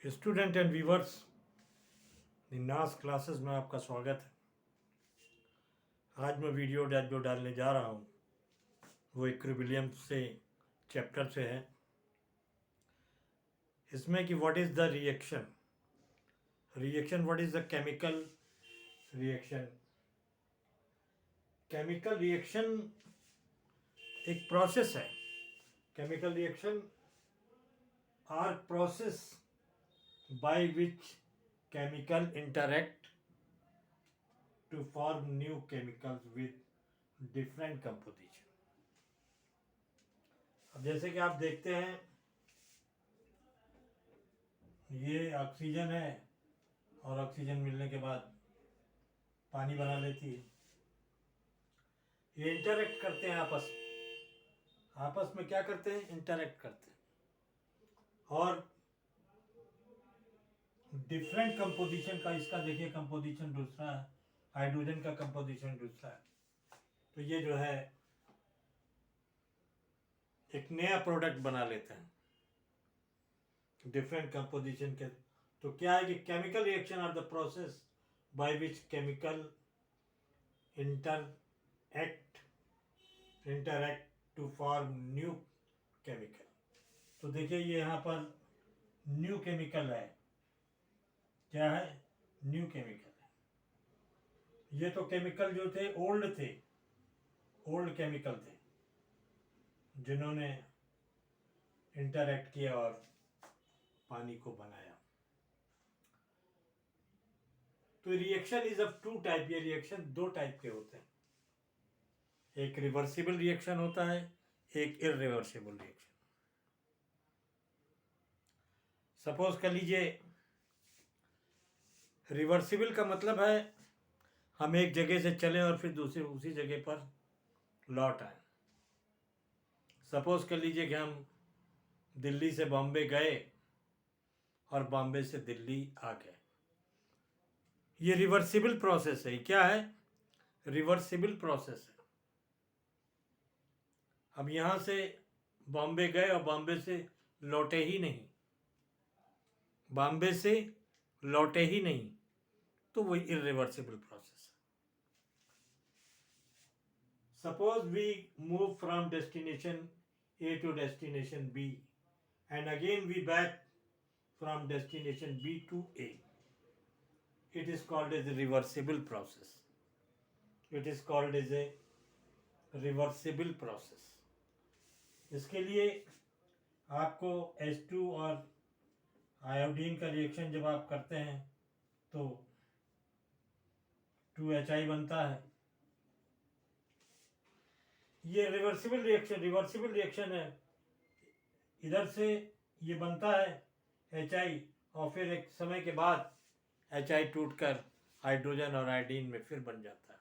Student and viewers, निन्नास classes में आपका स्वागत है। आज मैं वीडियो जो डालने जा रहा हूँ वो इक्विलिब्रियम से चैप्टर से है। इसमें कि what is the reaction, what is the chemical reaction. Chemical reaction एक प्रोसेस है। Chemical reaction are process by which chemical interact to form new chemicals with different composition। अब जैसे कि आप देखते हैं, ये ऑक्सीजन है और ऑक्सीजन मिलने के बाद पानी बना लेती है। ये इंटरैक्ट करते हैं आपस में क्या करते हैं? इंटरैक्ट करते हैं और डिफरेंट कंपोजिशन का, इसका देखिए कंपोजिशन दूसरा है, हाइड्रोजन का कंपोजिशन दूसरा है। तो ये जो है एक नया प्रोडक्ट बना लेते हैं डिफरेंट कंपोजिशन के। तो क्या है कि chemical reaction are the process by which chemical interact to form new chemical. तो देखिए ये यहाँ पर न्यू केमिकल है। क्या है? न्यू केमिकल है। ये तो केमिकल जो थे ओल्ड केमिकल थे जिन्होंने इंटरैक्ट किया और पानी को बनाया। तो reaction is of two type. ये रिएक्शन दो टाइप के होते हैं, एक रिवर्सिबल रिएक्शन होता है, एक इरिवर्सिबल रिएक्शन। सपोज कर लीजिए, रिवर्सिबल का मतलब है हम एक जगह से चले और फिर दूसरी उसी जगह पर लौट आए। सपोज कर लीजिए कि हम दिल्ली से बॉम्बे गए और बॉम्बे से दिल्ली आ गए। ये रिवर्सिबल प्रोसेस है। क्या है? रिवर्सिबल प्रोसेस है। अब यहाँ से बॉम्बे गए और बॉम्बे से लौटे ही नहीं, तो वो इरिवर्सिबल प्रोसेस है। Suppose we move from destination A to destination B and again we back from destination B to A. It is called as a reversible process. इसके लिए आपको H2 और आयोडीन का रिएक्शन जब आप करते हैं तो 2HI बनता है। ये रिवर्सिबल रिएक्शन है। इधर से ये बनता है HI और फिर एक समय के बाद HI टूटकर हाइड्रोजन और आयोडीन में फिर बन जाता है।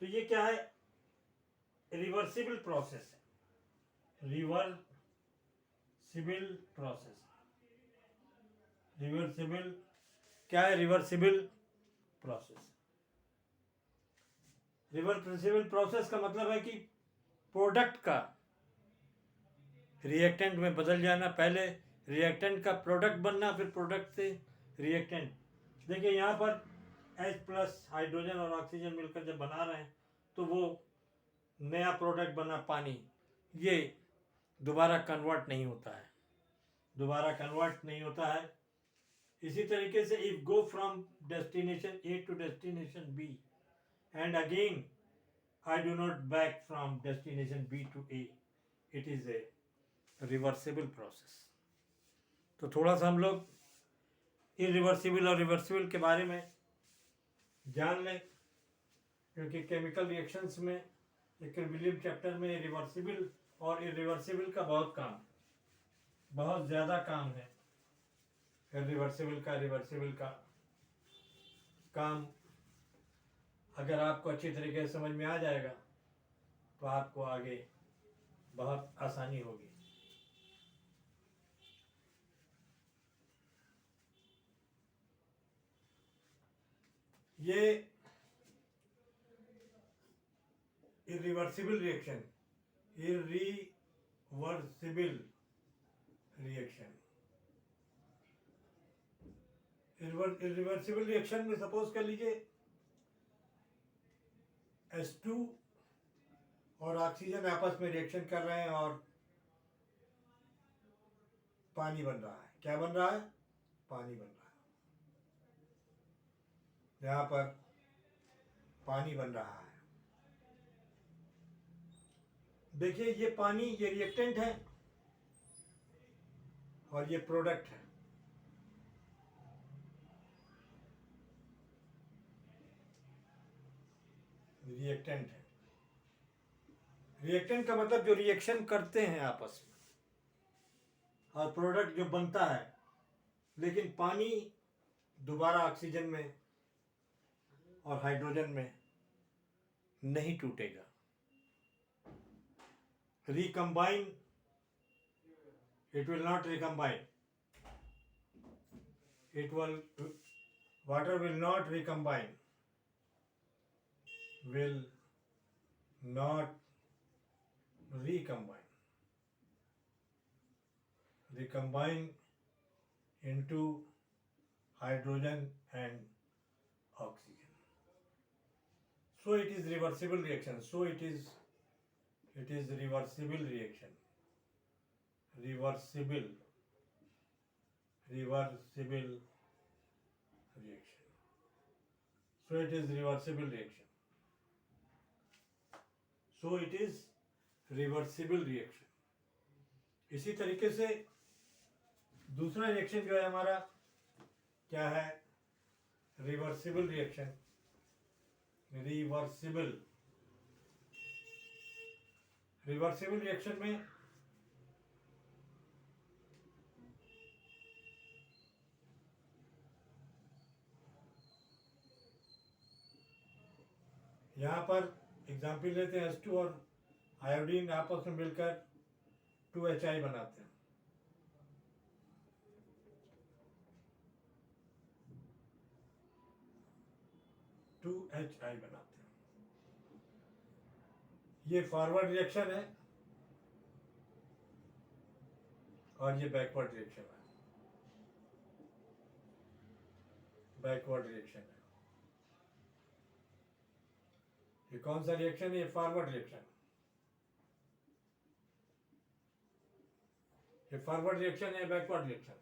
तो ये क्या है? रिवर्सिबल प्रोसेस है। क्या है? Reversible process. रिवर्सिबल प्रोसेस का मतलब है कि प्रोडक्ट का रिएक्टेंट में बदल जाना, पहले रिएक्टेंट का प्रोडक्ट बनना, फिर प्रोडक्ट से रिएक्टेंट। देखिए यहाँ पर H+ हाइड्रोजन और ऑक्सीजन मिलकर जब बना रहे हैं तो वो नया प्रोडक्ट बना पानी। ये दोबारा कन्वर्ट नहीं होता है। इसी तरीके से if go from destination A to destination B and again I do not back from destination B to A, it is a reversible process. तो थोड़ा सा हम लोग इरिवर्सिबल और रिवर्सिबल के बारे में जान लें, क्योंकि केमिकल रिएक्शंस में इक्विलिब्रियम चैप्टर में रिवर्सिबल और इरिवर्सिबल का बहुत ज़्यादा काम है। रिवर्सिबल का काम अगर आपको अच्छी तरीके से समझ में आ जाएगा तो आपको आगे बहुत आसानी होगी। ये इरिवर्सिबल रिएक्शन इरिवर्सिबल रिएक्शन में सपोज कर लीजिए H2 और ऑक्सीजन आपस में रिएक्शन कर रहे हैं और पानी बन रहा है। क्या बन रहा है? पानी बन रहा है। यहाँ पर पानी बन रहा है। देखिए ये पानी, ये रिएक्टेंट है और ये प्रोडक्ट है। रिएक्टेंट है। रिएक्टेंट का मतलब जो रिएक्शन करते हैं आपस में, और प्रोडक्ट जो बनता है। लेकिन पानी दोबारा ऑक्सीजन में और हाइड्रोजन में नहीं टूटेगा। Recombine, it will not recombine. Water will not recombine. Will not recombine. Recombine into hydrogen and oxygen. So it is reversible reaction. So it is reversible reaction. Reversible reaction. So it is reversible reaction. So it is reversible reaction. इसी तरीके से दूसरा reaction जो है हमारा क्या है? Reversible reaction. Reversible reaction में यहाँ पर एग्जाम्पल लेते हैं H2 और आयोडीन आपस में मिलकर 2HI बनाते हैं। HI बनाते हैं। ये फॉरवर्ड रिएक्शन है और ये बैकवर्ड रिएक्शन है। बैकवर्ड रिएक्शन है। ये कौन सा रिएक्शन है? ये फॉरवर्ड रिएक्शन। ये फॉरवर्ड रिएक्शन है, बैकवर्ड रिएक्शन।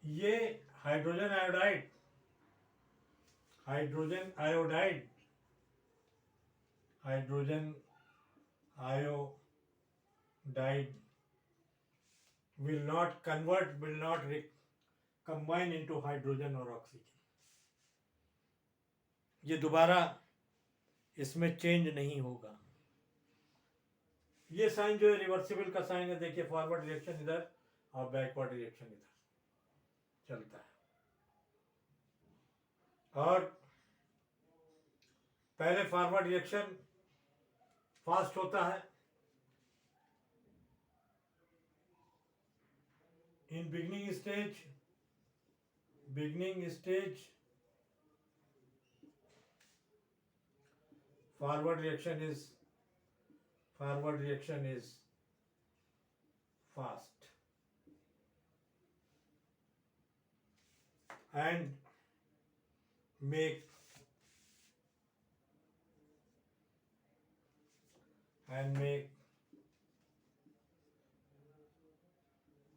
ये hydrogen iodide will not combine into hydrogen or oxygen. ये दोबारा इसमें चेंज नहीं होगा। ये साइन जो है रिवर्सिबल का साइन है। देखिए फॉरवर्ड रिएक्शन इधर और बैकवर्ड रिएक्शन इधर चलता है। और पहले फॉरवर्ड रिएक्शन फास्ट होता है। In beginning stage forward reaction is fast and make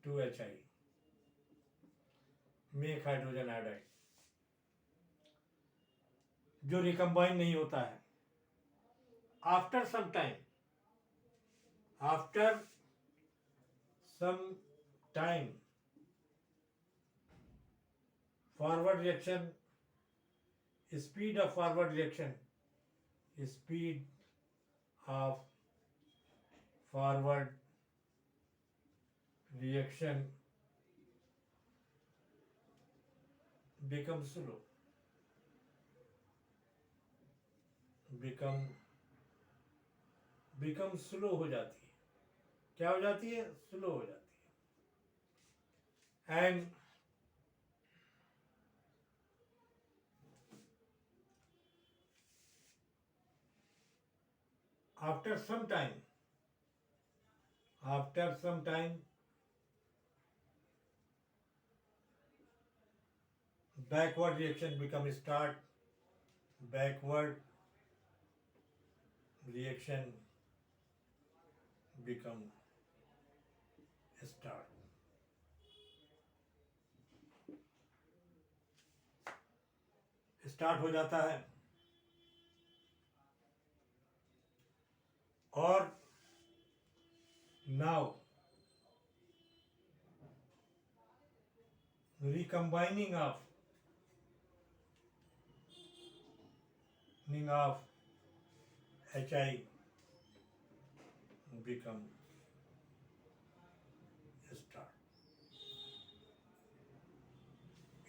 2HI, make hydrogen iodide, जो रिकम्बाइन नहीं होता है। After some time, forward reaction, speed of forward reaction becomes slow. become slow हो जाती है। क्या हो जाती है? स्लो हो जाती है। And after some time backward reaction become start, backward reaction become start. Start हो जाता है और now recombining of HI become start.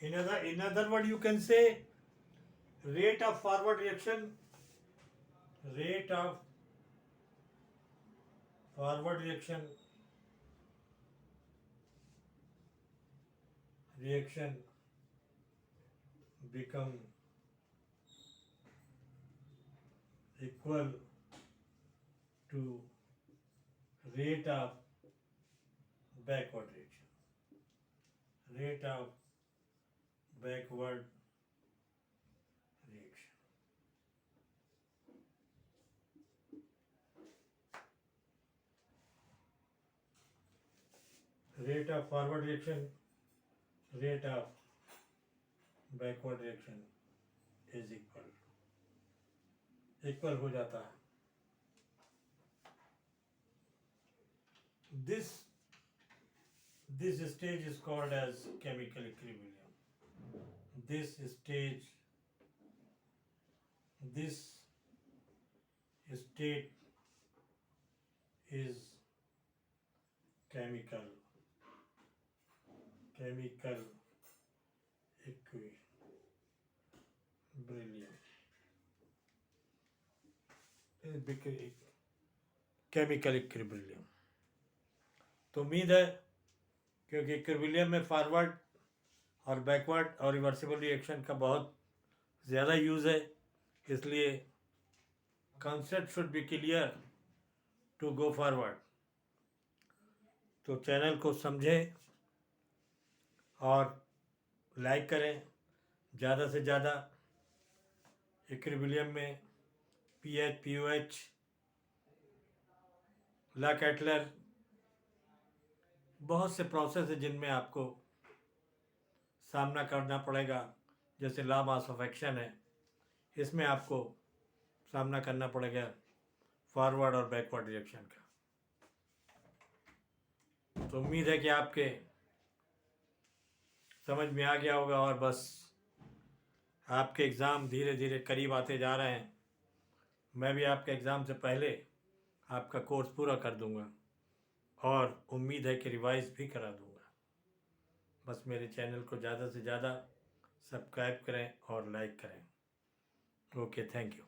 In other word, you can say rate of forward reaction become equal to rate of backward reaction. Rate of backward reaction. Rate of forward reaction, rate of backward reaction is equal हो जाता है. This stage is called as chemical equilibrium. This state is chemical equilibrium. Chemical equilibrium. तो उम्मीद है क्योंकि equilibrium में forward और backward और रिवर्सिबल रिएक्शन का बहुत ज़्यादा यूज़ है, इसलिए concept should be clear to go forward. तो चैनल को समझें और लाइक करें. ज़्यादा से ज़्यादा इक्विलिब्रियम में पीएच, पीओएच, ला कैटलर, बहुत से प्रोसेस है जिनमें आपको सामना करना पड़ेगा. जैसे लॉ मास ऑफ एक्शन है, इसमें आपको सामना करना पड़ेगा फॉरवर्ड और बैकवर्ड रिएक्शन का. तो उम्मीद है कि आपके समझ में आ गया होगा और बस आपके एग्ज़ाम धीरे धीरे करीब आते जा रहे हैं. मैं भी आपके एग्ज़ाम से पहले आपका कोर्स पूरा कर दूंगा और उम्मीद है कि रिवाइज़ भी करा दूंगा. बस मेरे चैनल को ज़्यादा से ज़्यादा सब्सक्राइब करें और लाइक करें. Okay, thank you.